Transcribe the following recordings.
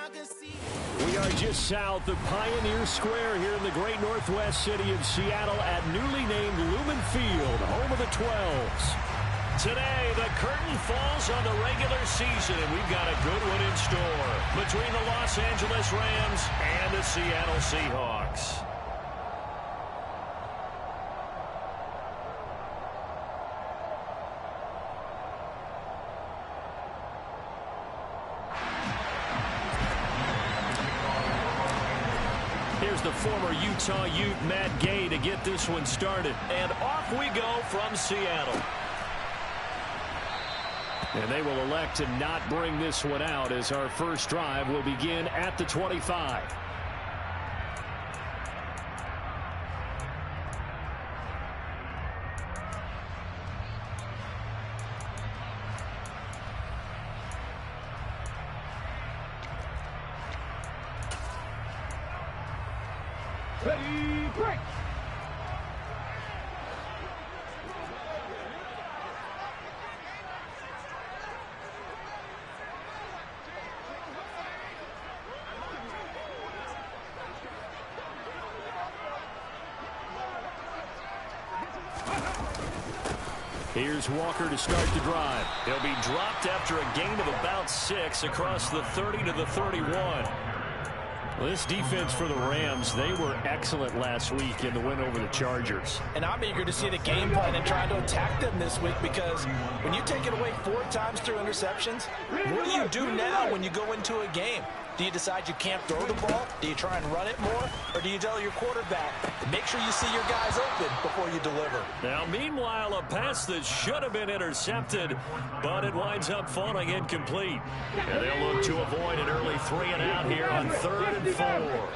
We are just south of Pioneer Square here in the great northwest city of Seattle at newly named Lumen Field, home of the 12s. Today, the curtain falls on the regular season, and we've got a good one in store between the Los Angeles Rams and the Seattle Seahawks. Here's the former Utah Ute, Matt Gay, to get this one started. And off we go from Seattle. And they will elect to not bring this one out as our first drive will begin at the 25. Ready, break! Here's Walker to start the drive. He'll be dropped after a gain of about 6 across the 30 to the 31. Well, this defense for the Rams, they were excellent last week in the win over the Chargers. And I'm eager to see the game plan and try to attack them this week, because when you take it away 4 times through interceptions, what do you do now when you go into a game? Do you decide you can't throw the ball? Do you try and run it more? Or do you tell your quarterback, make sure you see your guys open before you deliver? Now, meanwhile, a pass that should have been intercepted, but it winds up falling incomplete. And they'll look to avoid an early 3-and-out here on 3rd and 4.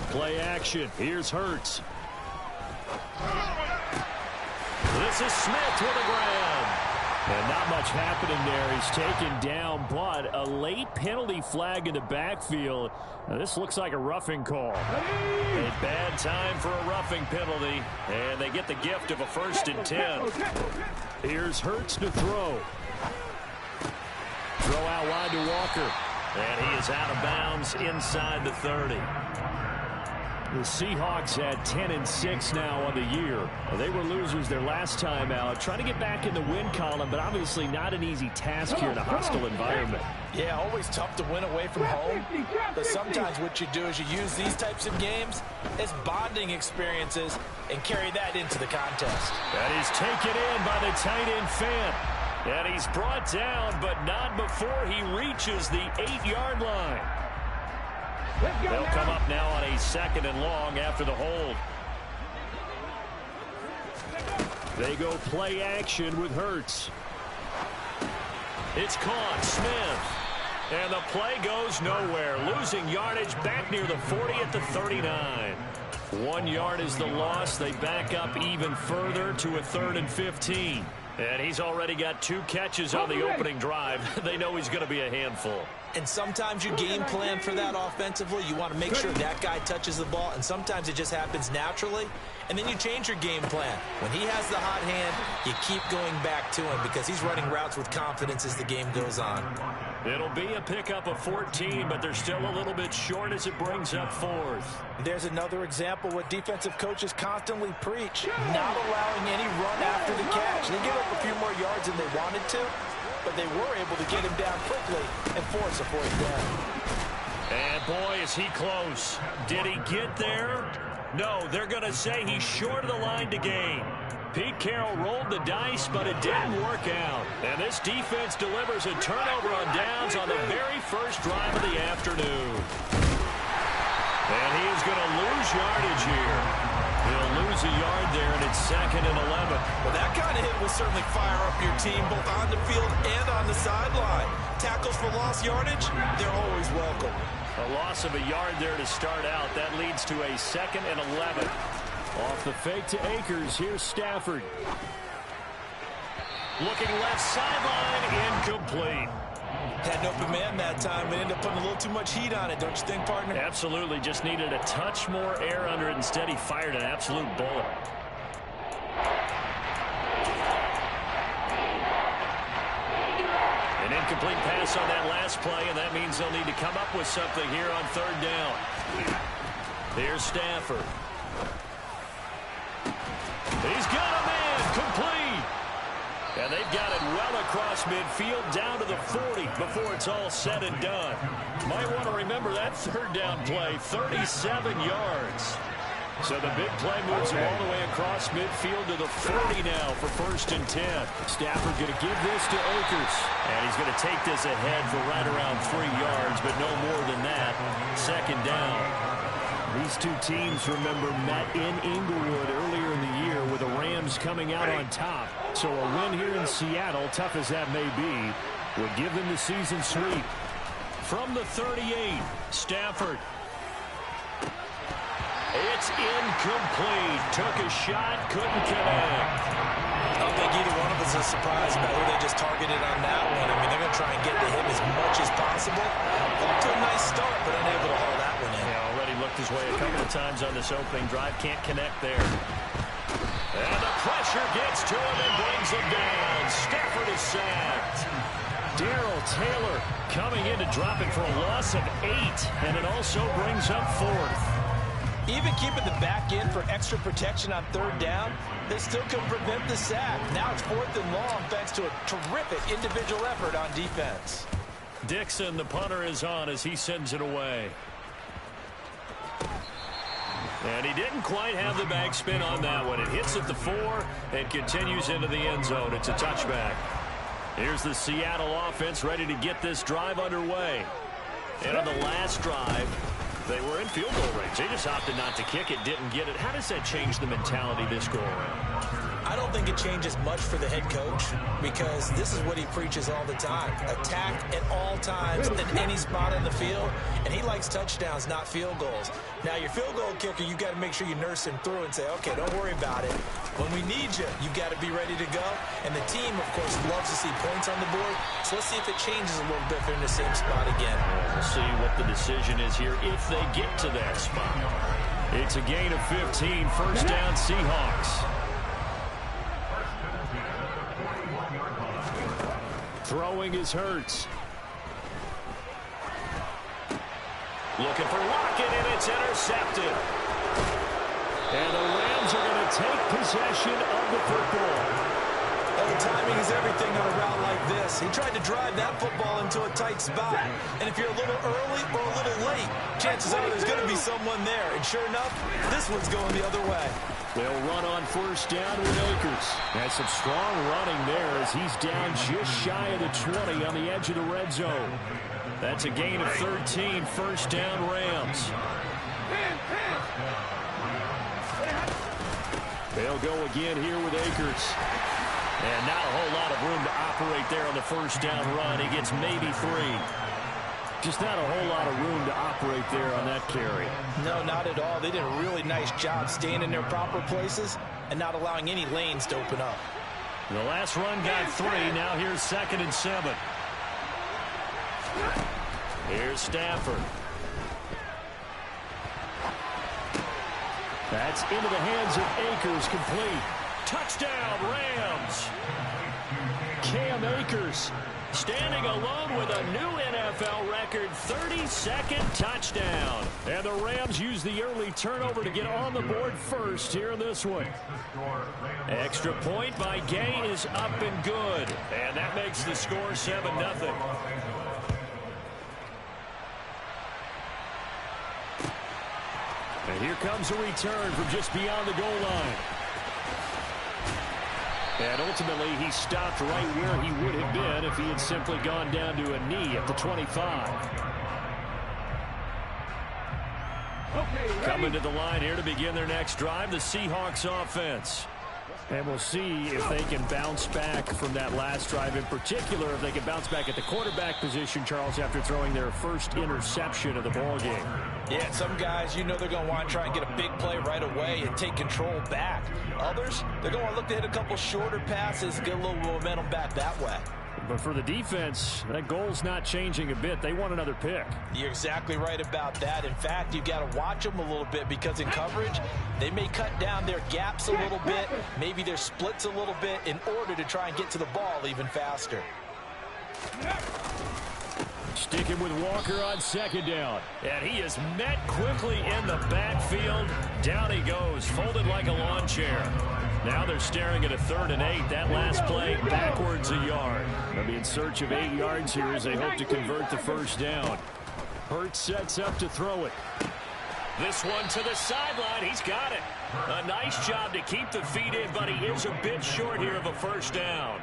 Play action. Here's Hurts. This is Smith with a grab. And not much happening there. He's taken down, but a late penalty flag in the backfield. Now, this looks like a roughing call. A bad time for a roughing penalty, and they get the gift of a 1st and 10. Here's Hurts to throw. Throw out wide to Walker. And he is out of bounds inside the 30. The Seahawks had 10-6 now on the year. They were losers their last time out. Trying to get back in the win column, but obviously not an easy task here in a hostile environment. Yeah, always tough to win away from home. But sometimes what you do is you use these types of games as bonding experiences and carry that into the contest. That is taken in by the tight end Fant. And he's brought down, but not before he reaches the 8-yard line. They'll come up now on a 2nd and long after the hold. They go play action with Hurts. It's caught. Smith. And the play goes nowhere. Losing yardage back near the 40 at the 39. 1 yard is the loss. They back up even further to a 3rd and 15. And he's already got 2 catches on the opening drive. They know he's going to be a handful. And sometimes you game plan for that offensively. You want to make sure that guy touches the ball, and sometimes it just happens naturally. And then you change your game plan. When he has the hot hand, you keep going back to him because he's running routes with confidence as the game goes on. It'll be a pickup of 14, but they're still a little bit short as it brings up 4th. There's another example what defensive coaches constantly preach, not allowing any run after the catch. They give up a few more yards than they wanted to, but they were able to get him down quickly and force a 4th down. And boy, is he close. Did he get there? No, they're going to say he's short of the line to gain. Pete Carroll rolled the dice, but it didn't work out. And this defense delivers a turnover on downs on the very first drive of the afternoon. And he is going to lose yardage here. He'll lose a yard there, and it's 2nd and 11. Well, that kind of hit will certainly fire up your team both on the field and on the sideline. Tackles for lost yardage, they're always welcome. A loss of a yard there to start out. That leads to a 2nd and 11. Off the fake to Akers, here's Stafford. Looking left sideline, incomplete. Had an open man that time, but ended up putting a little too much heat on it, don't you think, partner? Absolutely, just needed a touch more air under it. Instead, he fired an absolute bullet. An incomplete pass success on that last play, and that means they'll need to come up with something here on third down. Here's Stafford. He's got a man complete. And they've got it well across midfield down to the 40 before it's all said and done. Might want to remember that third down play, 37 yards. So the big play moves him all the way across midfield to the 40 now for 1st and 10. Stafford going to give this to Akers. And he's going to take this ahead for right around 3 yards, but no more than that. 2nd down. These two teams, remember, met in Inglewood earlier in the year with the Rams coming out on top. So a win here in Seattle, tough as that may be, would give them the season sweep. From the 38, Stafford. It's incomplete. Took a shot, couldn't connect. I don't think either one of us is surprised about who they just targeted on that one. I mean, they're going to try and get to him as much as possible. Off to a nice start, but unable to haul that one in. Yeah, already looked his way a couple of times on this opening drive. Can't connect there. And the pressure gets to him and brings him down. Stafford is sacked. Darrell Taylor coming in to drop it for a loss of 8, and it also brings up 4th. Even keeping the back end for extra protection on 3rd down, they still can prevent the sack. Now it's 4th and long thanks to a terrific individual effort on defense. Dixon, the punter, is on as he sends it away. And he didn't quite have the backspin on that one. It hits at the 4 and continues into the end zone. It's a touchback. Here's the Seattle offense ready to get this drive underway. And on the last drive, they were in field goal range. They just opted not to kick it, didn't get it. How does that change the mentality this go around? I don't think it changes much for the head coach because this is what he preaches all the time. Attack at all times in any spot on the field, and he likes touchdowns, not field goals. Now, your field goal kicker, you've got to make sure you nurse him through and say, okay, don't worry about it. When we need you, you've got to be ready to go. And the team, of course, loves to see points on the board. So let's see if it changes a little bit if they're in the same spot again. We'll see what the decision is here if they get to that spot. It's a gain of 15, 1st down Seahawks. Throwing is Hurts. Looking for Lockett, and it's intercepted. And the Rams are going to take possession of the football. Oh, timing is everything on a route like this. He tried to drive that football into a tight spot. And if you're a little early or a little late, chances are there's going to be someone there. And sure enough, this one's going the other way. They'll run on 1st down with Akers. Has some strong running there as he's down just shy of the 20 on the edge of the red zone. That's a gain of 13, 1st down Rams. They'll go again here with Akers. And not a whole lot of room to operate there on the 1st down run. He gets maybe 3. Just not a whole lot of room to operate there on that carry. No, not at all. They did a really nice job staying in their proper places and not allowing any lanes to open up. The last run got 3. Now here's 2nd and 7. Here's Stafford. That's into the hands of Akers, complete. Touchdown, Rams. Cam Akers standing alone with a new NFL record 32nd touchdown. And the Rams use the early turnover to get on the board first here in this one. Extra point by Gay is up and good. And that makes the score 7-0. And here comes a return from just beyond the goal line. And ultimately, he stopped right where he would have been if he had simply gone down to a knee at the 25. Coming to the line here to begin their next drive, the Seahawks offense. And we'll see if they can bounce back from that last drive. In particular, if they can bounce back at the quarterback position, Charles, after throwing their first interception of the ballgame. Yeah, some guys, you know they're going to want to try and get a big play right away and take control back. Others, they're going to look to hit a couple shorter passes, get a little momentum back that way. But for the defense, that goal's not changing a bit. They want another pick. You're exactly right about that. In fact, you've got to watch them a little bit because in coverage, they may cut down their gaps a little bit, maybe their splits a little bit in order to try and get to the ball even faster. Working with Walker on second down. And he is met quickly in the backfield. Down he goes, folded like a lawn chair. Now they're staring at a 3rd and 8. That last play backwards a yard. They'll be in search of 8 yards here as they hope to convert the first down. Hurts sets up to throw it. This one to the sideline. He's got it. A nice job to keep the feet in, but he is a bit short here of a first down.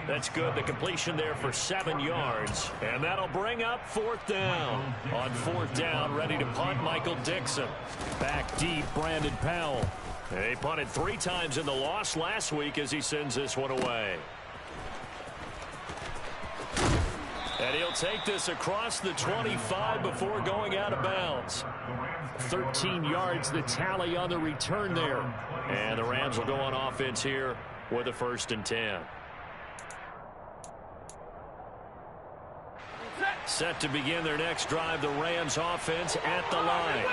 That's good. The completion there for 7 yards. And that'll bring up 4th down. On 4th down, ready to punt, Michael Dixon. Back deep, Brandon Powell. He punted 3 times in the loss last week as he sends this one away. And he'll take this across the 25 before going out of bounds. 13 yards the tally on the return there. And the Rams will go on offense here with a 1st and 10. Set to begin their next drive, the Rams offense at the line.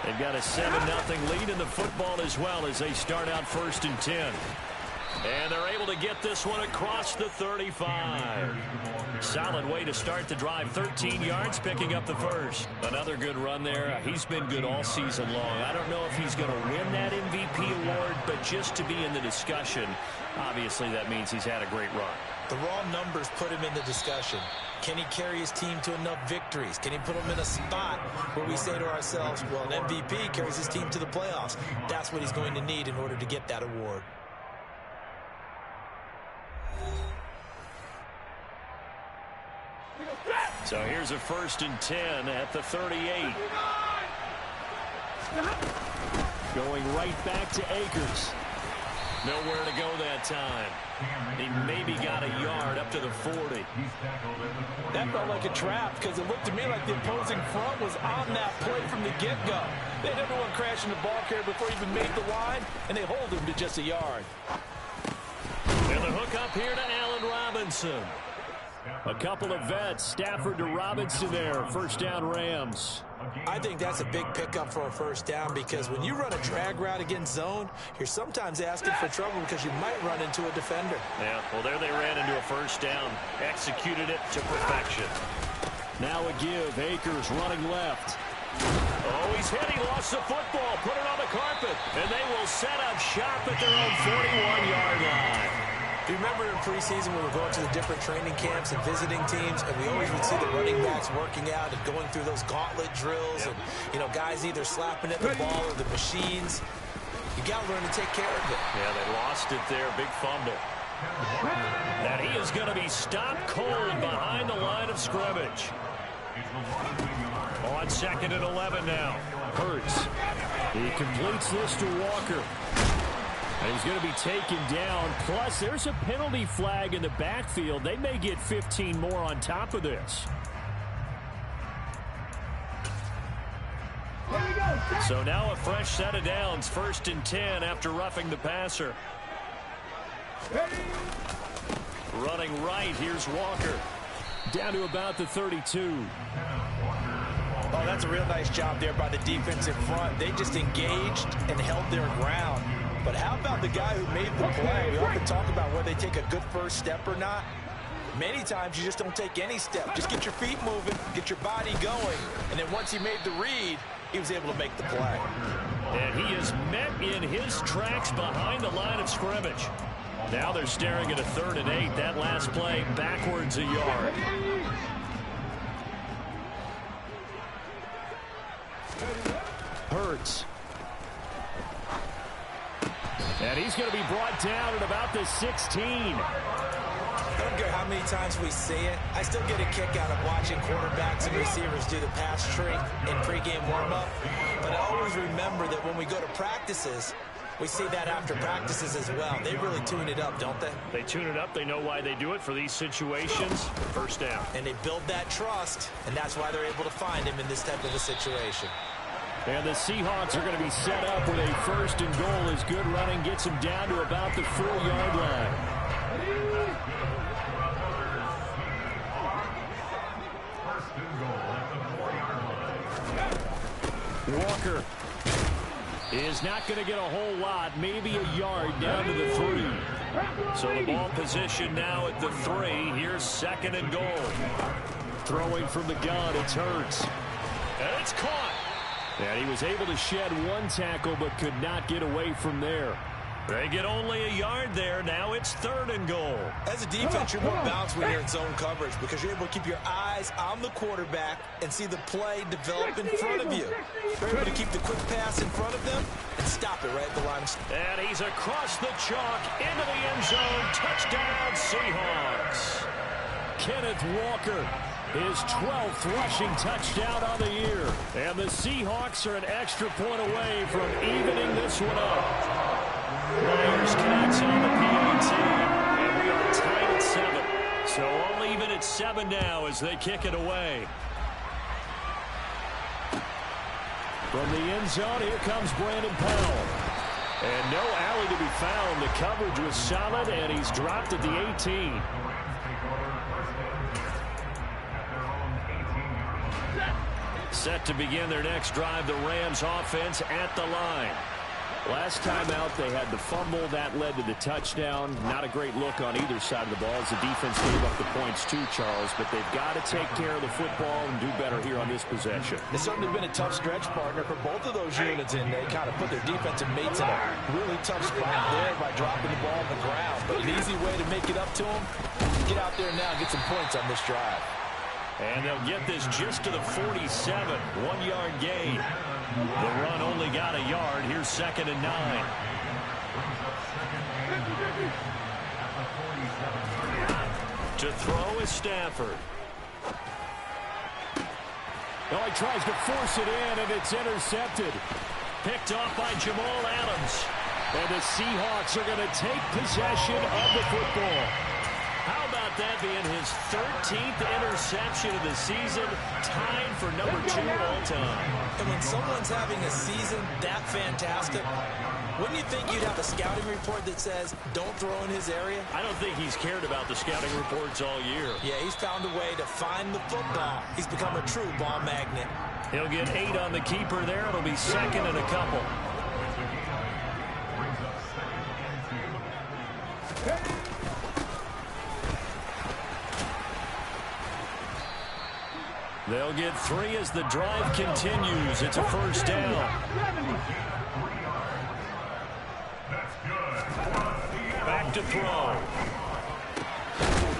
They've got a 7-0 lead in the football as well as they start out 1st and 10. And they're able to get this one across the 35. Solid way to start the drive. 13 yards, picking up the first. Another good run there. He's been good all season long. I don't know if he's going to win that MVP award, but just to be in the discussion, obviously that means he's had a great run. The raw numbers put him in the discussion. Can he carry his team to enough victories? Can he put them in a spot where we say to ourselves, well, an MVP carries his team to the playoffs. That's what he's going to need in order to get that award. So here's a 1st and 10 at the 38. Going right back to Akers. Nowhere to go that time. He maybe got a yard up to the 40. That felt like a trap because it looked to me like the opposing front was on that play from the get-go. They had everyone crashing the ball carrier before he even made the line, and they hold him to just a yard. And the hook up here to Allen Robinson. A couple of vets, Stafford to Robinson there. 1st down Rams. I think that's a big pickup for a 1st down because when you run a drag route against zone, you're sometimes asking for trouble because you might run into a defender. Yeah, well, there they ran into a 1st down. Executed it to perfection. Now a give. Akers running left. Oh, he's hit. He lost the football. Put it on the carpet. And they will set up shop at their own 41-yard line. Do you remember in preseason when we were going to the different training camps and visiting teams, and we always would see the running backs working out and going through those gauntlet drills, and, you know, guys either slapping at the ball or the machines. You got to learn to take care of it. Yeah, they lost it there. Big fumble. And he is going to be stopped cold behind the line of scrimmage. On 2nd and 11 now. Hurts. He completes this to Walker. And he's going to be taken down. Plus, there's a penalty flag in the backfield. They may get 15 more on top of this. So now a fresh set of downs. 1st and 10 after roughing the passer. Running right, here's Walker. Down to about the 32. Oh, that's a real nice job there by the defense in front. They just engaged and held their ground. But how about the guy who made the play? We often talk about whether they take a good first step or not. Many times you just don't take any step. Just get your feet moving, get your body going, and then once he made the read, he was able to make the play. And he is met in his tracks behind the line of scrimmage. Now they're staring at a 3rd and 8. That last play backwards a yard. Hurts. And he's going to be brought down at about the 16. I don't care how many times we see it. I still get a kick out of watching quarterbacks and receivers do the pass tree in pregame warm-up. But I always remember that when we go to practices, we see that after practices as well. They really tune it up, don't they? They tune it up. They know why they do it for these situations. 1st down. And they build that trust, and that's why they're able to find him in this type of a situation. And the Seahawks are going to be set up with a 1st and goal as good running gets him down to about the 4-yard line. Walker is not going to get a whole lot, maybe a yard down to the 3. So the ball position now at the 3. Here's 2nd and goal. throwing from the gun. It's Hurts. And it's caught. And he was able to shed one tackle but could not get away from there. They get only a yard there. Now it's 3rd and goal. As a defense, you're more balanced when you're in zone coverage because you're able to keep your eyes on the quarterback and see the play develop in front of you. You're able to keep the quick pass in front of them and stop it right at the line. And he's across the chalk into the end zone. Touchdown, Seahawks. Kenneth Walker, his 12th rushing touchdown on the year. And the Seahawks are an extra point away from evening this one up. Myers connects on the PAT, and we are tied at 7. So all even at 7 now as they kick it away. From the end zone, here comes Brandon Powell. And no alley to be found. The coverage was solid, and he's dropped at the 18. Set to begin their next drive, the Rams offense at the line. Last time out, they had the fumble. That led to the touchdown. Not a great look on either side of the ball as the defense gave up the points too, Charles. But they've got to take care of the football and do better here on this possession. It's certainly been a tough stretch, partner, for both of those units, and they kind of put their defensive mates in a really tough spot there by dropping the ball on the ground. But an easy way to make it up to them, get out there now and get some points on this drive. And they'll get this just to the 47, 1-yard gain. The run only got a yard. Here's 2nd and 9. To throw is Stafford. Oh, he tries to force it in, and it's intercepted. Picked off by Jamal Adams. And the Seahawks are going to take possession of the football. How about that being his 13th interception of the season, tied for number 2 all time? And when someone's having a season that fantastic, wouldn't you think you'd have a scouting report that says, don't throw in his area? I don't think he's cared about the scouting reports all year. Yeah, he's found a way to find the football. He's become a true ball magnet. He'll get 8 on the keeper there. It'll be 2nd and a couple. They'll get 3 as the drive continues. It's a first down. Back to throw.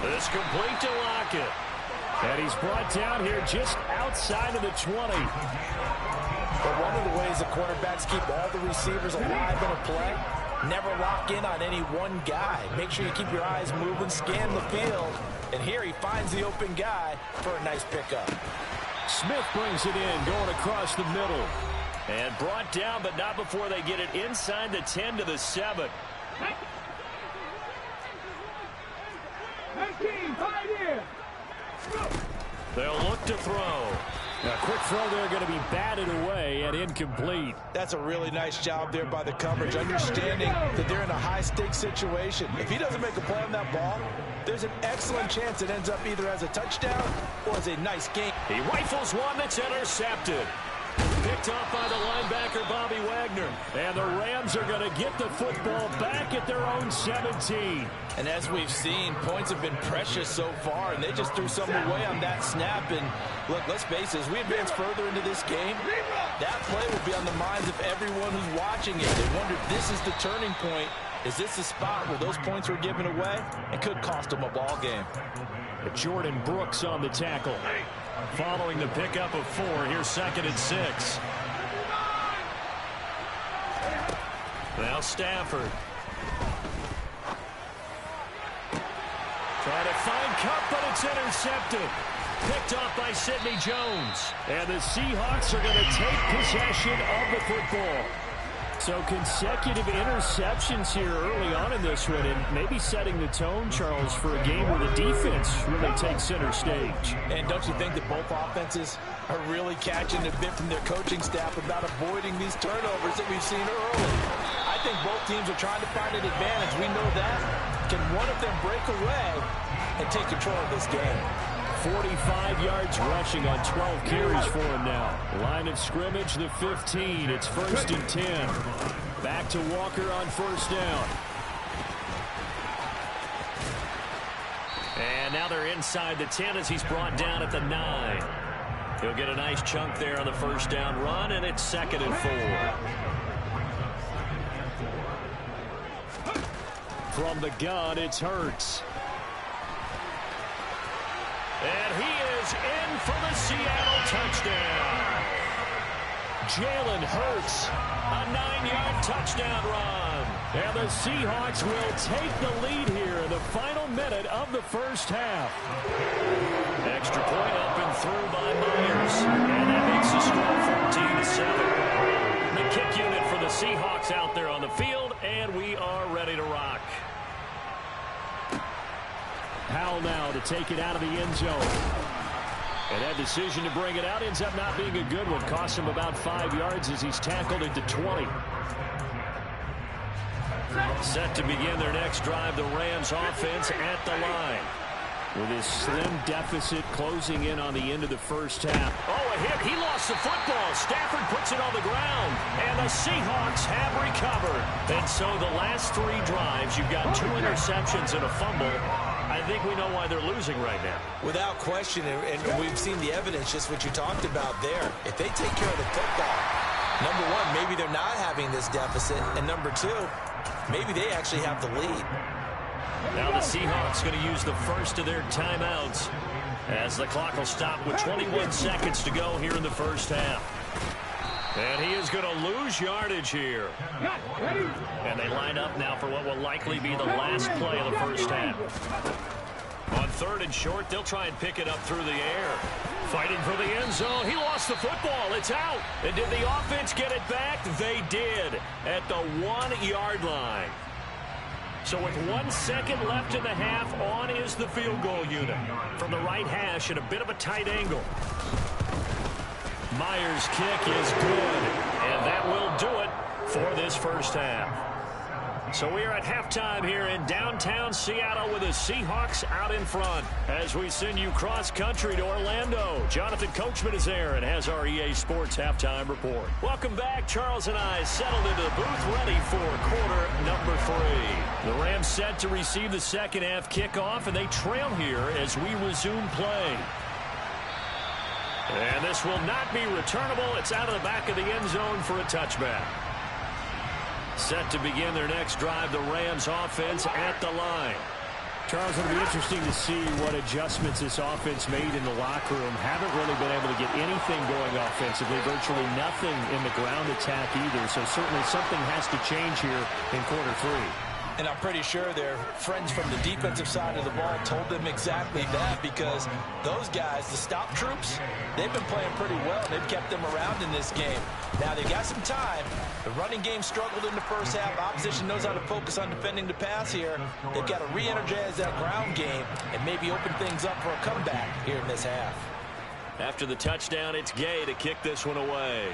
This complete to Lockett. And he's brought down here just outside of the 20. But one of the ways the quarterbacks keep all the receivers alive in a play, never lock in on any one guy. Make sure you keep your eyes moving, scan the field. And here he finds the open guy for a nice pickup. Smith brings it in, going across the middle. And brought down, but not before they get it inside the 10 to the 7. 19, 5 here. They'll look to throw. Now, quick throw there going to be batted away and incomplete. That's a really nice job there by the coverage, understanding that they're in a high-stakes situation. If he doesn't make a play on that ball, there's an excellent chance it ends up either as a touchdown or as a nice game. He rifles one that's intercepted. Picked off by the linebacker, Bobby Wagner. And the Rams are going to get the football back at their own 17. And as we've seen, points have been precious so far, and they just threw some away on that snap. And look, let's face it, as we advance further into this game, that play will be on the minds of everyone who's watching it. They wonder, this is the turning point. Is this the spot where those points were given away? It could cost them a ball game. Jordan Brooks on the tackle. Following the pickup of 4, here's 2nd and 6. Now Stafford. Trying to find Cup, but it's intercepted. Picked off by Sidney Jones. And the Seahawks are going to take possession of the football. So consecutive interceptions here early on in this one, and maybe setting the tone, Charles, for a game where the defense really takes center stage. And don't you think that both offenses are really catching a bit from their coaching staff about avoiding these turnovers that we've seen early? I think both teams are trying to find an advantage. We know that. Can one of them break away and take control of this game? 45 yards rushing on 12 carries for him now. Line of scrimmage, the 15. It's 1st and 10. Back to Walker on 1st down. And And now they're inside the 10 as he's brought down at the 9. He'll get a nice chunk there on the first down run, and it's 2nd and 4. From the gun, it's Hurts. And he is in for the Seattle touchdown. Jalen Hurts, a 9-yard touchdown run. And the Seahawks will take the lead here in the final minute of the first half. Extra point up and through by Myers. And that makes the score 14-7. The kick unit for the Seahawks out there on the field, and we are ready to rock. Powell now to take it out of the end zone. And that decision to bring it out ends up not being a good one. Costs him about 5 yards as he's tackled into 20. Set to begin their next drive, the Rams offense at the line. With his slim deficit closing in on the end of the first half. Oh, a hit. He lost the football. Stafford puts it on the ground. And the Seahawks have recovered. And so the last 3 drives, you've got 2 interceptions and a fumble. I think we know why they're losing right now. Without question, and we've seen the evidence, just what you talked about there. If they take care of the football, number one, maybe they're not having this deficit. And number 2, maybe they actually have the lead. Now the Seahawks going to use the first of their timeouts as the clock will stop with 21 seconds to go here in the first half. And he is going to lose yardage here. And they line up now for what will likely be the last play of the first half. On 3rd and short, they'll try and pick it up through the air. Fighting for the end zone. He lost the football. It's out. And did the offense get it back? They did at the 1-yard line. So with 1 second left in the half, on is the field goal unit. From the right hash at a bit of a tight angle. Myers' kick is good, and that will do it for this first half. So we are at halftime here in downtown Seattle with the Seahawks out in front. As we send you cross-country to Orlando, Jonathan Coachman is there and has our EA Sports halftime report. Welcome back. Charles and I settled into the booth ready for quarter number 3. The Rams set to receive the second half kickoff, and they trail here as we resume play. And this will not be returnable. It's out of the back of the end zone for a touchback. Set to begin their next drive, the Rams offense at the line. Charles, it'll be interesting to see what adjustments this offense made in the locker room. Haven't really been able to get anything going offensively, virtually nothing in the ground attack either. So certainly something has to change here in quarter 3. And I'm pretty sure their friends from the defensive side of the ball told them exactly that, because those guys, the stop troops, they've been playing pretty well. They've kept them around in this game. Now, they've got some time. The running game struggled in the first half. Opposition knows how to focus on defending the pass here. They've got to re-energize that ground game and maybe open things up for a comeback here in this half. After the touchdown, it's Gay to kick this one away.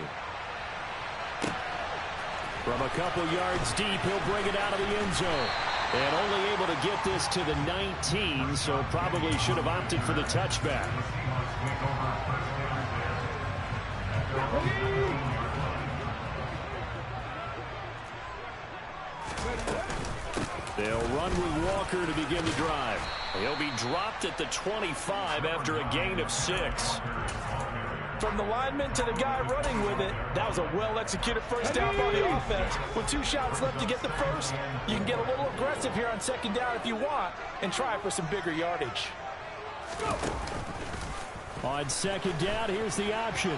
From a couple yards deep, he'll bring it out of the end zone. And only able to get this to the 19, so probably should have opted for the touchback. They'll run with Walker to begin the drive. He'll be dropped at the 25 after a gain of 6. From the lineman to the guy running with it, that was a well-executed first down by the offense. With 2 shots left to get the first, you can get a little aggressive here on second down if you want and try for some bigger yardage. On second down, here's the option.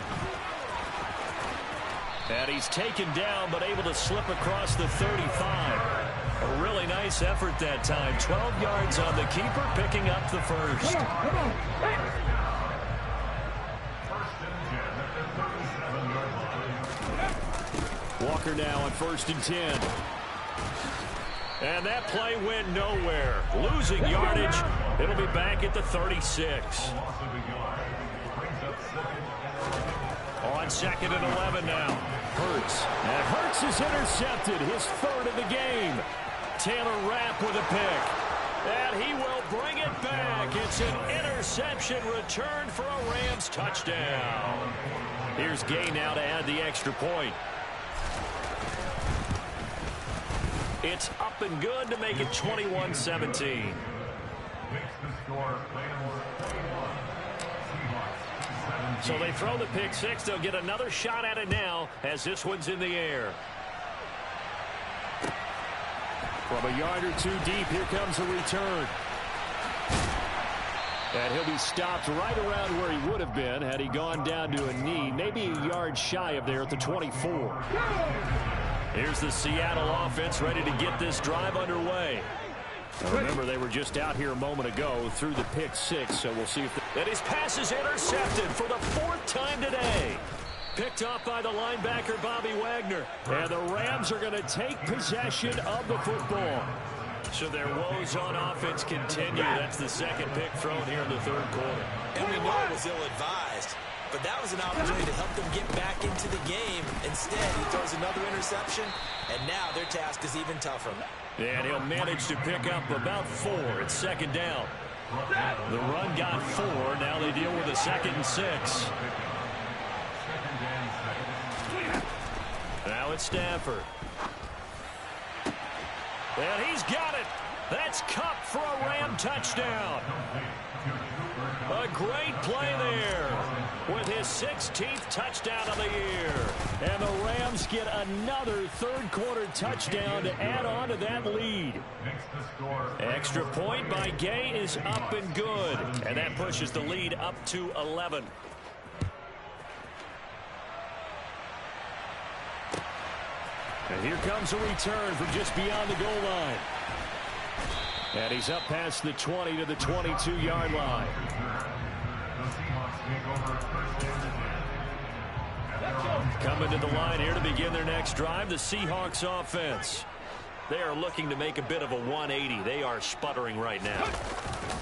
And he's taken down, but able to slip across the 35. A really nice effort that time. 12 yards on the keeper, picking up the first. Walker now on 1st and 10. And that play went nowhere. Losing yardage. It'll be back at the 36. On 2nd and 11 now. Hurts. And Hurts is intercepted. His 3rd of the game. Taylor Rapp with a pick. And he will bring it back. It's an interception return for a Rams touchdown. Here's Gay now to add the extra point. It's up and good to make it 21-17. So they throw the pick six. They'll get another shot at it now as this one's in the air. From a yard or two deep, here comes a return. And he'll be stopped right around where he would have been had he gone down to a knee, maybe a yard shy of there at the 24. Here's the Seattle offense ready to get this drive underway. Now remember, they were just out here a moment ago through the pick six, so we'll see if... And his pass is intercepted for the fourth time today. Picked off by the linebacker, Bobby Wagner. And the Rams are going to take possession of the football. So their woes on offense continue. That's the second pick thrown here in the third quarter. And we know it was ill-advised, but that was an opportunity to help them get back into the game. Instead, he throws another interception, and now their task is even tougher. And he'll manage to pick up about 4. It's second down. The run got 4. Now they deal with a 2nd and 6. Now it's Stafford. And he's got it. That's Cup for a Ram touchdown. A great play there with his 16th touchdown of the year. And the Rams get another third-quarter touchdown to add on to that lead. Extra point by Gay is up and good. And that pushes the lead up to 11. And here comes a return from just beyond the goal line. And he's up past the 20 to the 22-yard line. Coming to the line here to begin their next drive, the Seahawks offense. They are looking to make a bit of a 180. They are sputtering right now.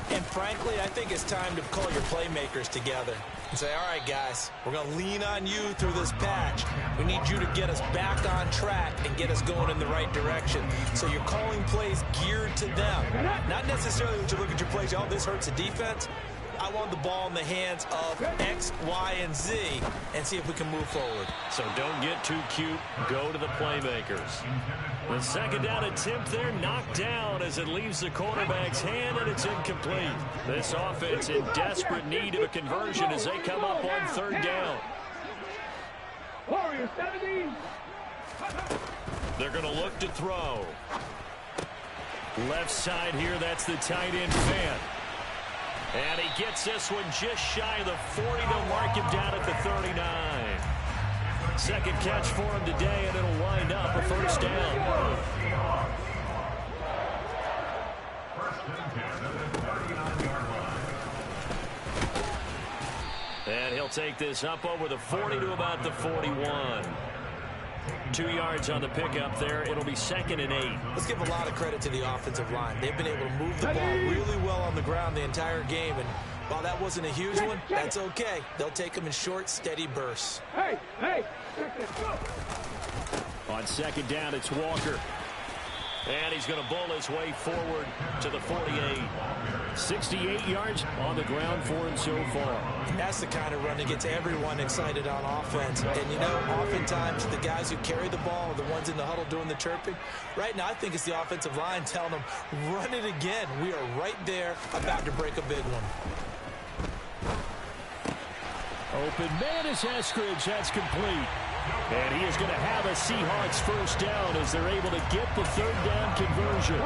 And frankly, I think it's time to call your playmakers together and say, all right, guys, we're going to lean on you through this patch. We need you to get us back on track and get us going in the right direction. So you're calling plays geared to them. Not necessarily when you look at your plays, oh, this hurts the defense. I want the ball in the hands of X, Y, and Z and see if we can move forward. So don't get too cute. Go to the playmakers. The second down attempt there knocked down as it leaves the quarterback's hand, and it's incomplete. This offense in desperate need of a conversion as they come up on third down. They're going to look to throw. Left side here, that's the tight end Fant. And he gets this one just shy of the 40. They'll mark him down at the 39. Second catch for him today, and it'll wind up a first down. And he'll take this up over the 40 to about the 41. 2 yards on the pickup there. It'll be 2nd and 8. Let's give a lot of credit to the offensive line. They've been able to move the ball really well on the ground the entire game. And while that wasn't a huge one, that's okay. They'll take them in short, steady bursts. On second down, it's Walker. And he's going to bowl his way forward to the 48. 68 yards on the ground for him so far. That's the kind of run that gets everyone excited on offense. And, you know, oftentimes the guys who carry the ball are the ones in the huddle doing the chirping. Right now, I think it's the offensive line telling them, run it again. We are right there about to break a big one. Open man is Eskridge. That's complete. And he is going to have a Seahawks first down as they're able to get the third down conversion.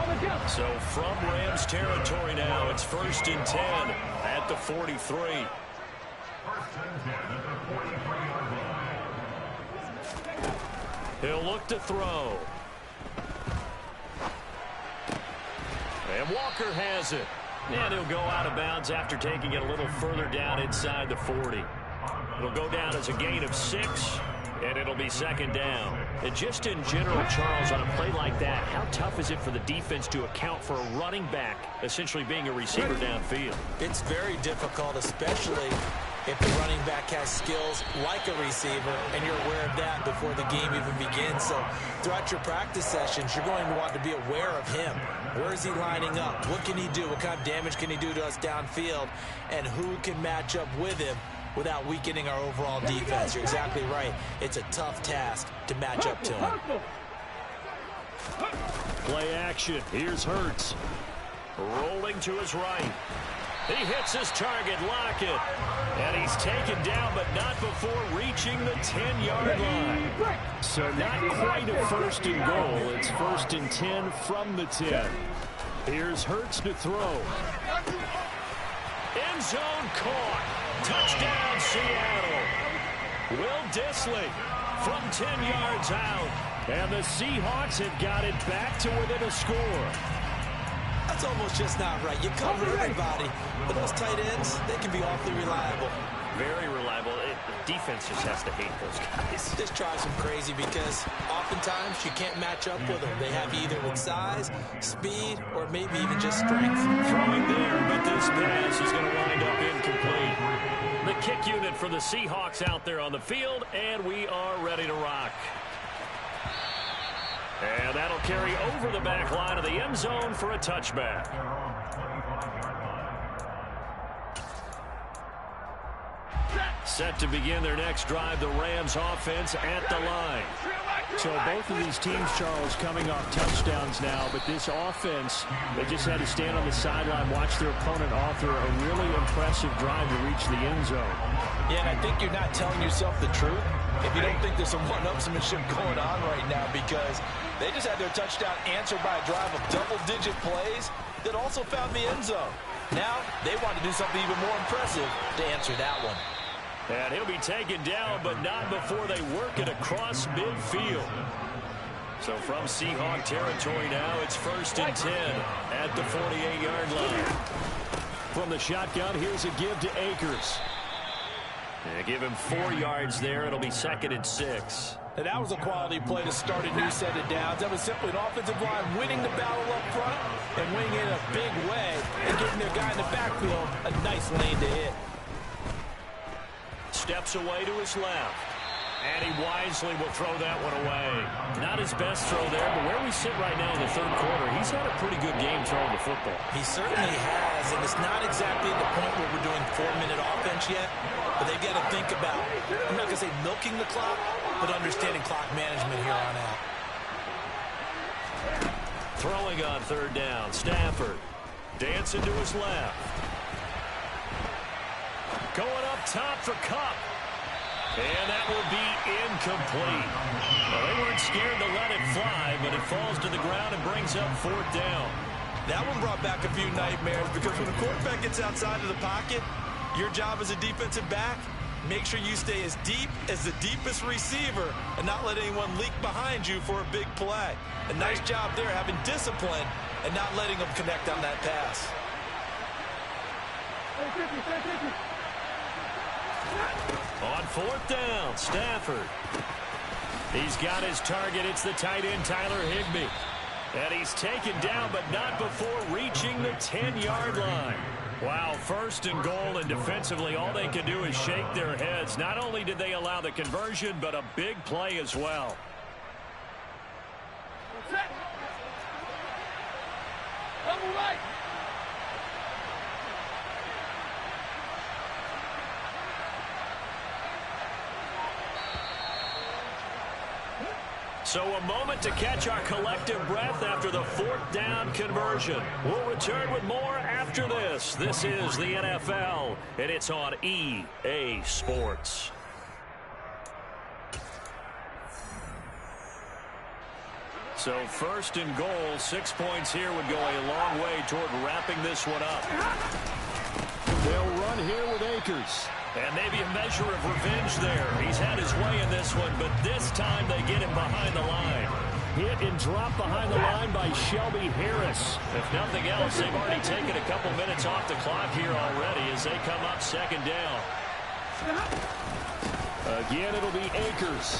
So from Rams territory now, it's 1st and 10 at the 43. He'll look to throw. And Walker has it. And he'll go out of bounds after taking it a little further down inside the 40. It'll go down as a gain of 6. And it'll be 2nd down. And just in general, Charles, on a play like that, how tough is it for the defense to account for a running back essentially being a receiver downfield? It's very difficult, especially if the running back has skills like a receiver, and you're aware of that before the game even begins. So throughout your practice sessions, you're going to want to be aware of him. Where is he lining up? What can he do? What kind of damage can he do to us downfield? And who can match up with him without weakening our overall defense? You're exactly right. It's a tough task to match up to him. Play action. Here's Hurts. Rolling to his right. He hits his target, Lockett. And he's taken down, but not before reaching the 10-yard line. So not quite a first and goal. It's first and 10 from the 10. Here's Hurts to throw. End zone caught. Touchdown, Seattle. Will Dissly from 10 yards out. And the Seahawks have got it back to within a score. That's almost just not right. You cover everybody, but those tight ends, they can be awfully reliable. Very reliable. The defense just has to hate those guys. This drives them crazy because oftentimes you can't match up with them. They have either with size, speed, or maybe even just strength. Throwing there, but this pass is going to wind up incomplete. The kick unit for the Seahawks out there on the field, and we are ready to rock. And that'll carry over the back line of the end zone for a touchback. Set to begin their next drive, the Rams offense at the line. So both of these teams, Charles, coming off touchdowns now, but this offense, they just had to stand on the sideline, watch their opponent author a really impressive drive to reach the end zone. Yeah, and I think you're not telling yourself the truth if you don't think there's some one-upsmanship going on right now, because they just had their touchdown answered by a drive of double-digit plays that also found the end zone. Now they want to do something even more impressive to answer that one. And he'll be taken down, but not before they work it across midfield. So from Seahawk territory now, it's first and 10 at the 48-yard line. From the shotgun, here's a give to Akers. And give him 4 yards there. It'll be second and 6. And that was a quality play to start a new set of downs. That was simply an offensive line winning the battle up front and winning it in a big way and giving their guy in the backfield a nice lane to hit. Steps away to his left. And he wisely will throw that one away. Not his best throw there, but where we sit right now in the third quarter, he's had a pretty good game throwing the football. He certainly has, and it's not exactly the point where we're doing 4-minute offense yet, but they've got to think about, I'm not going to say milking the clock, but understanding clock management here on out. Throwing on third down, Stafford. Dancing to his left. Going up top for Kupp. And that will be incomplete. Well, they weren't scared to let it fly, but it falls to the ground and brings up fourth down. That one brought back a few nightmares because when a quarterback gets outside of the pocket, your job as a defensive back, make sure you stay as deep as the deepest receiver and not let anyone leak behind you for a big play. A nice job there having discipline and not letting them connect on that pass. On fourth down, Stafford. He's got his target. It's the tight end, Tyler Higbee. And he's taken down, but not before reaching the 10-yard line. Wow, first and goal, and defensively, all they can do is shake their heads. Not only did they allow the conversion, but a big play as well. Double right. So a moment to catch our collective breath after the fourth down conversion. We'll return with more after this. This is the NFL, and it's on EA Sports. So first and goal, 6 points here would go a long way toward wrapping this one up. They'll run here with Akers. And maybe a measure of revenge there. He's had his way in this one, but this time they get him behind the line. Hit and drop behind the line by Shelby Harris. If nothing else, they've already taken a couple minutes off the clock here already as they come up second down. Again, it'll be Akers.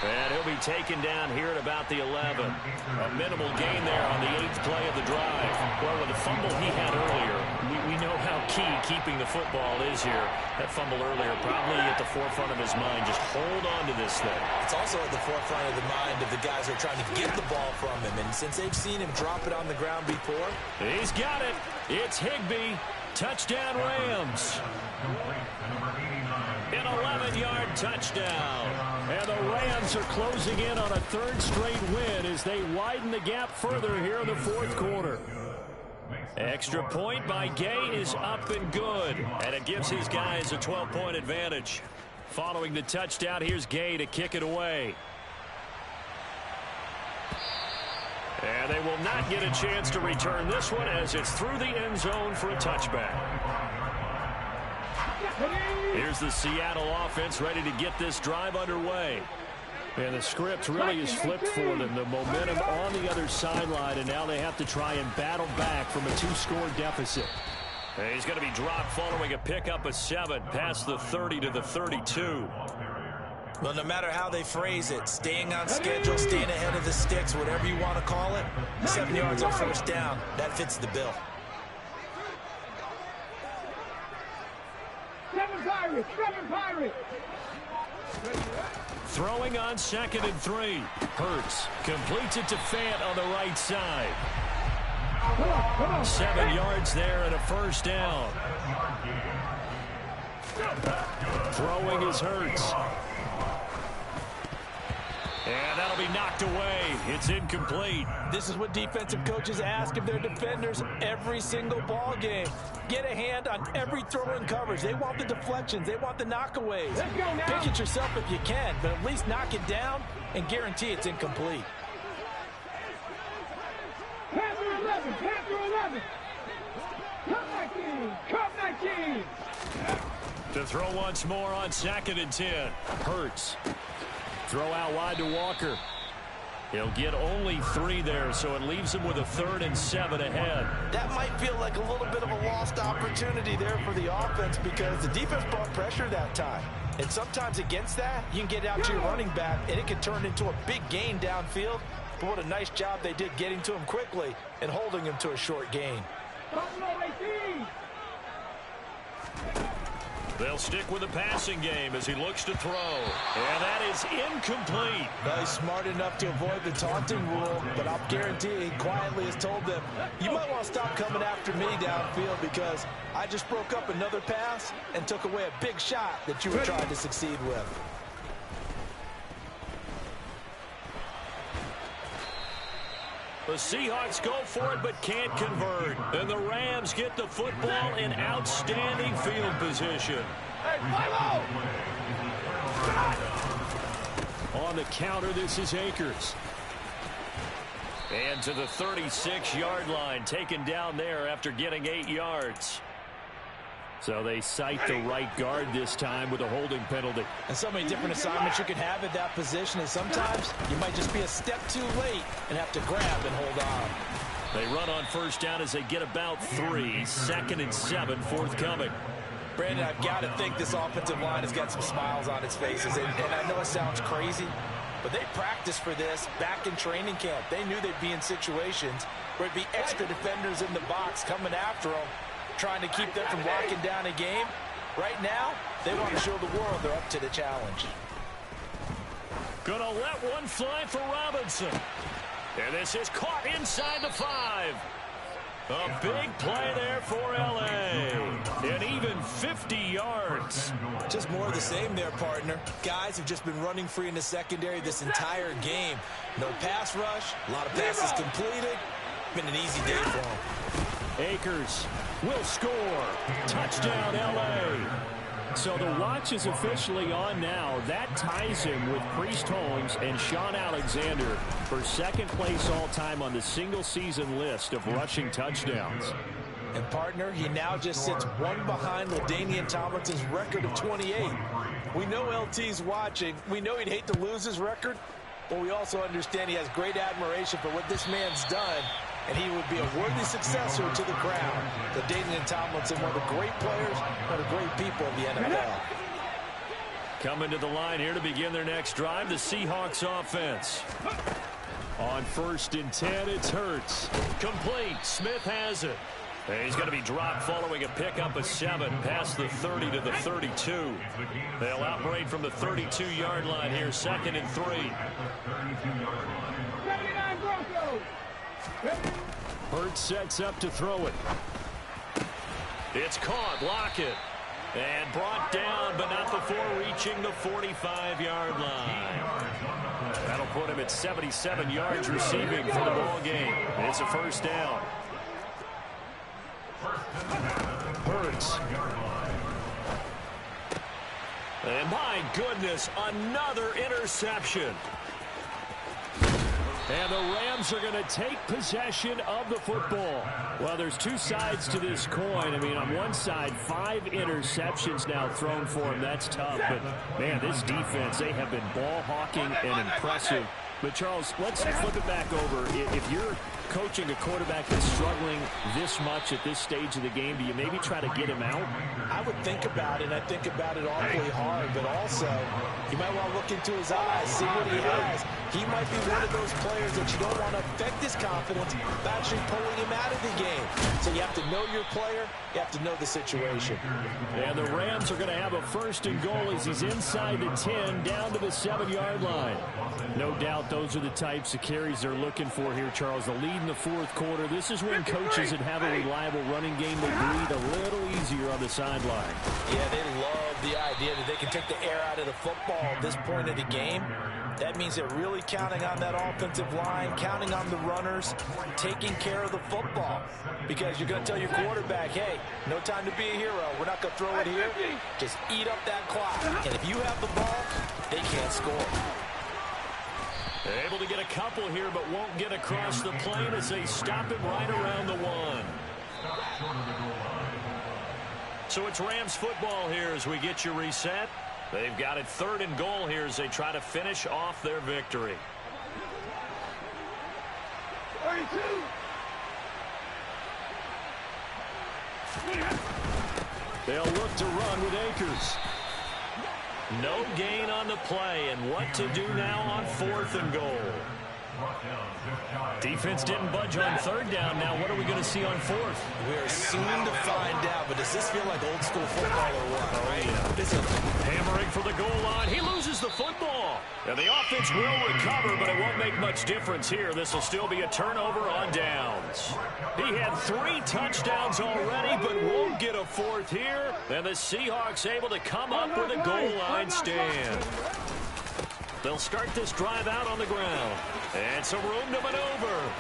And he'll be taken down here at about the 11. A minimal gain there on the 8th play of the drive. Well, with the fumble he had earlier, we know how key keeping the football is here. That fumble earlier probably at the forefront of his mind. Just hold on to this thing. It's also at the forefront of the mind of the guys who are trying to get the ball from him. And since they've seen him drop it on the ground before. He's got it. It's Higbee. Touchdown Rams. An 11-yard touchdown. And the Rams are closing in on a third straight win as they widen the gap further here in the fourth quarter. Extra point by Gay is up and good. And it gives his guys a 12-point advantage. Following the touchdown, here's Gay to kick it away. And they will not get a chance to return this one as it's through the end zone for a touchback. Here's the Seattle offense ready to get this drive underway. And the script really is flipped for them. The momentum on the other sideline, and now they have to try and battle back from a 2-score deficit. And he's going to be dropped following a pickup of 7 past the 30 to the 32. Well, no matter how they phrase it, staying on schedule, staying ahead of the sticks, whatever you want to call it, 7 yards on first down, that fits the bill. 7 Pirates! Throwing on 2nd and 3. Hurts completes it to Fant on the right side. 7 yards there and a first down. Throwing is Hurts. And that'll be knocked away. It's incomplete. This is what defensive coaches ask of their defenders every single ball game. Get a hand on every throw in coverage. They want the deflections. They want the knockaways. Pick it yourself if you can, but at least knock it down and guarantee it's incomplete. Panther 11! Cup 19! To throw once more on 2nd and 10. Hurts. Throw out wide to Walker. He'll get only 3 there, so it leaves him with a 3rd and 7 ahead. That might feel like a little bit of a lost opportunity there for the offense because the defense brought pressure that time. And sometimes against that, you can get out to your running back, and it can turn into a big gain downfield. But what a nice job they did getting to him quickly and holding him to a short gain. They'll stick with the passing game as he looks to throw. And that is incomplete. Well, he's smart enough to avoid the taunting rule, but I'll guarantee he quietly has told them, you might want to stop coming after me downfield because I just broke up another pass and took away a big shot that you were trying to succeed with. The Seahawks go for it but can't convert. And the Rams get the football in outstanding field position. On the counter, this is Akers. And to the 36-yard line, taken down there after getting 8 yards. So they cite the right guard this time with a holding penalty. And so many different assignments you can have at that position, and sometimes you might just be a step too late and have to grab and hold on. They run on first down as they get about 3. 2nd and 7 forthcoming. Brandon, I've got to think this offensive line has got some smiles on its faces, and I know it sounds crazy, but they practiced for this back in training camp. They knew they'd be in situations where it'd be extra defenders in the box coming after them, trying to keep them from locking down a game. Right now, they want to show the world they're up to the challenge. Gonna let one fly for Robinson. And this is caught inside the 5. A big play there for L.A. And even 50 yards. Just more of the same there, partner. Guys have just been running free in the secondary this entire game. No pass rush, a lot of passes completed. Been an easy day for them. Akers will score. Touchdown, L.A. So the watch is officially on now. That ties him with Priest Holmes and Sean Alexander for 2nd place all-time on the single-season list of rushing touchdowns. And, partner, he now just sits 1 behind LaDainian Tomlinson's record of 28. We know LT's watching. We know he'd hate to lose his record, but we also understand he has great admiration for what this man's done. And he would be a worthy successor to the crown. LaDainian Tomlinson, one of the great players, one of the great people of the NFL. Coming to the line here to begin their next drive, the Seahawks offense. On 1st and 10, it's Hurts. Complete. Smith has it. And he's going to be dropped following a pickup of 7 past the 30 to the 32. They'll operate from the 32-yard line here, 2nd and 3. 79 Broncos! Hurts sets up to throw it. It's caught. Lockett. And brought down, but not before reaching the 45-yard line. That'll put him at 77 yards receiving for the ball game. And it's a first down. Hurts. And my goodness, another interception. And the Rams are going to take possession of the football. Well, there's two sides to this coin. I mean, on one side, 5 interceptions now thrown for him. That's tough. But, man, this defense, they have been ball hawking and impressive. But, Charles, let's flip it back over. If you're coaching a quarterback that's struggling this much at this stage of the game, do you maybe try to get him out? I would think about it, and I think about it awfully hard, but also you might want to look into his eyes, see what he has. He might be one of those players that you don't want to affect his confidence by actually pulling him out of the game. So you have to know your player, you have to know the situation. And the Rams are going to have a 1st and goal as he's inside the 10, down to the 7-yard line. No doubt those are the types of carries they're looking for here, Charles. The lead in the 4th quarter. This is when coaches that have a reliable running game will breathe a little easier on the sideline. Yeah, they love the idea that they can take the air out of the football at this point of the game. That means they're really counting on that offensive line, counting on the runners, taking care of the football. Because you're going to tell your quarterback, hey, no time to be a hero. We're not going to throw it here. Just eat up that clock. And if you have the ball, they can't score. Able to get a couple here, but won't get across the plane as they stop it right around the 1. So it's Rams football here as we get you reset. They've got it 3rd and goal here as they try to finish off their victory. 32. They'll look to run with Akers. No gain on the play, and what to do now on 4th and goal. Defense didn't budge on 3rd down. Now what are we going to see on 4th? We're soon to find out, but does this feel like old school football or what? Right? Yeah. This is hammering for the goal line. He loses the football. And the offense will recover, but it won't make much difference here. This will still be a turnover on downs. He had 3 touchdowns already, but won't get a 4th here. And the Seahawks able to come up with a goal line stand. They'll start this drive out on the ground. And some room to maneuver.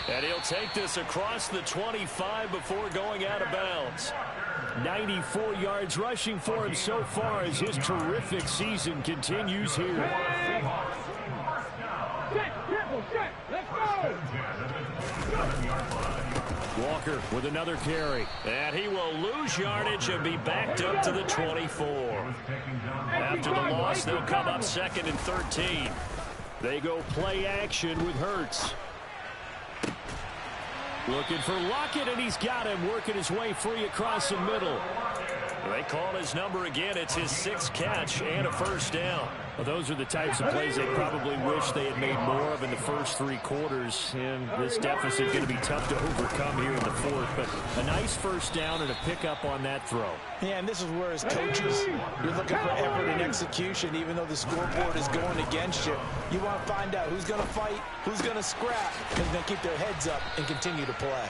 And he'll take this across the 25 before going out of bounds. 94 yards rushing for him so far as his terrific season continues here. Let's go. Walker with another carry. And he will lose yardage and be backed up to the 24. After the loss, they'll come up 2nd and 13. They go play action with Hurts. Looking for Lockett, and he's got him working his way free across the middle. They call his number again. It's his 6th catch and a 1st down. Well, those are the types of plays they probably wish they had made more of in the first 3 quarters. And this deficit going to be tough to overcome here in the 4th. But a nice 1st down and a pickup on that throw. Yeah, and this is where as coaches, you're looking for effort and execution. Even though the scoreboard is going against you, you want to find out who's going to fight, who's going to scrap, and who's going to keep their heads up and continue to play.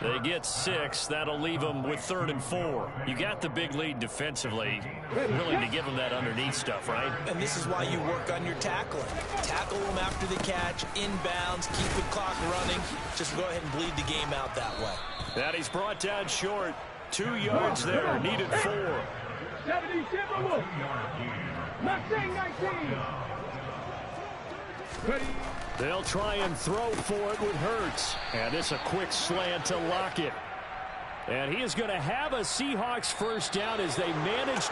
They get 6. That'll leave them with 3rd and 4. You got the big lead defensively. Willing to give them that underneath stuff, right? And this is why you work on your tackling. Tackle them after the catch, inbounds, keep the clock running. Just go ahead and bleed the game out that way. That he's brought down short. 2 yards there. Needed 4. 70 Timberwolves. Mustang 19. Ready. They'll try and throw for it with Hurts. And it's a quick slant to Lockett. And he is going to have a Seahawks 1st down as they manage to